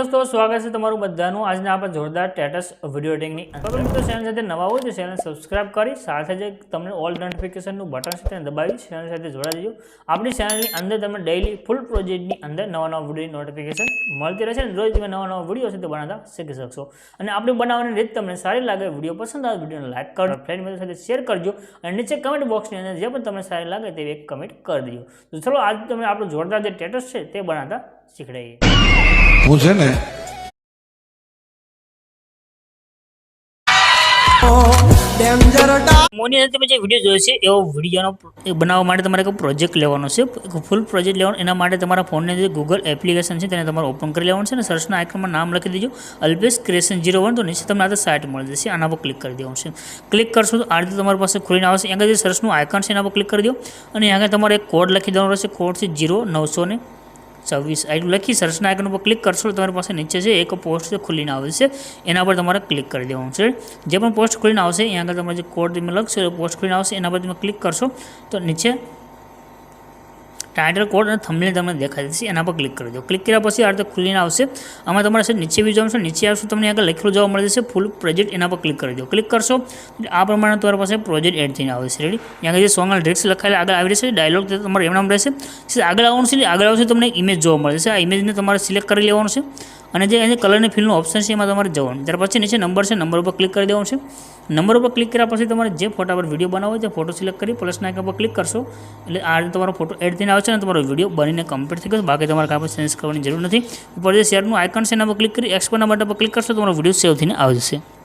दोस्तों स्वागत है તમારું બધાનું આજના આપણે જોરદાર સ્ટેટસ વિડિયો એડિટિંગની અંદર મિત્રો ચેનલ સાથે નવા હોય તો ચેનલ સબસ્ક્રાઇબ કરી સાથે જ તમને ઓલ નોટિફિકેશનનું બટન છે તેને દબાવી ચેનલ સાથે જોડાઈ જજો આપણી ચેનલની અંદર તમને ડેઈલી ફૂલ પ્રોજેક્ટની અંદર નવા વિડિયોની નોટિફિકેશન મળતી રહેશે અને રોજ તમે નવા વિડિયો છે તે બનાવતા શીખી શકશો અને આપણી બનાવવાની રીત તમને સારી લાગે વિડિયો પસંદ આવે વિડિયોને લાઈક કરો ફ્રેન્ડ મિત્રો સાથે શેર કરજો અને નીચે કમેન્ટ બોક્સની અંદર જે પણ તમને સારી લાગે તે એક કમેન્ટ કરી દેજો તો ચલો આજ તમને આપણો જોરદાર જે સ્ટેટસ છે તે બનાવતા શીખડાઈએ પૂછે ને મોની અંદર તમે જે વિડીયો જોયો છે એવો વિડીયોનો બનાવવા માટે તમારે એક પ્રોજેક્ટ લેવાનો છે એક ફૂલ પ્રોજેક્ટ લેવાનો એના માટે તમારા ફોનની જે ગૂગલ એપ્લિકેશન છે તેને તમારે ઓપન કરી લેવાનું છે અને સર્ચના આઇકનમાં નામ લખી દેજો અલ્પેશ ક્રિએશન 01 તો નીચે તમને આ સાઇટ મળી જશે આના પર ક્લિક કરી દેવાનું છે ક્લિક કરશો તો આ રીતે તમારી પાસે ખુલીને આવશે અહીંયા જે સર્ચનું આઇકન છે એના પર ક્લિક કરી દો અને અહીંયા તમારે એક કોડ લખી દેવાનો રહેશે કોડ છે 0926 આટલું લખી સર્ચના આઇકન ઉપર ક્લિક કરશો તો તમારી પાસે નીચે છે એક પોસ્ટ ખુલીને આવે છે એના પર તમારે ક્લિક કરી દેવાનું છે જે પણ પોસ્ટ ખુલીને આવશે અહીંયા આગળ તમારે જે કોડ તમે લખશો એ પોસ્ટ ખુલીને આવશે એના પર તમે ક્લિક કરશો તો નીચે ટાઇટલ કોડ અને થંબનેલ તમને દેખાઈ દેશે એના પર ક્લિક કરી દો ક્લિક કર્યા પછી આ રીતે ખુલીને આવશે આમાં તમારે છે નીચે બી જવાનું છે નીચે આવશે તમને આગળ લખેલું જોવા મળે છે ફૂલ પ્રોજેક્ટ એના પર ક્લિક કરી દો ક્લિક કરશો આ પ્રમાણે તમારી પાસે પ્રોજેક્ટ એડ થઈને આવે છે રેડી અહીંયા જે સોંગ લિરિક્સ લખાયેલા આગળ આવી રહેશે ડાયલોગ તમારે એમ નામ રહેશે આગળ આવવાનું છે આગળ આવશે તમને ઇમેજ જોવા મળે છે આ ઇમેજને તમારે સિલેક્ટ કરી લેવાનું છે અને જે અહીં કલરની ફિલનું ઓપ્શન છે એમાં તમારે જવાનું ત્યાર પછી નીચે નંબર છે નંબર ઉપર ક્લિક કરી દેવાનું છે નંબર ઉપર ક્લિક કર્યા પછી તમારે જે ફોટા પર વિડીયો બનાવો હોય તે ફોટો સિલેક્ટ કરી પ્લસના આઇકન પર ક્લિક કરશો એટલે આ રીતે તમારો ફોટો એડ થઈને આવશે અને તમારો વિડીયો બનીને કમ્પ્લીટ થઈ ગયો બાકી તમારે કાંઈ પણ ચેન્જ કરવાની જરૂર નથી ઉપર જે શેરનું આઇકન છે એના પર ક્લિક કરી એક્સપોર્ટના બટન પર ક્લિક કરશો તો તમારો વિડીયો સેવ થઈને આવી જશે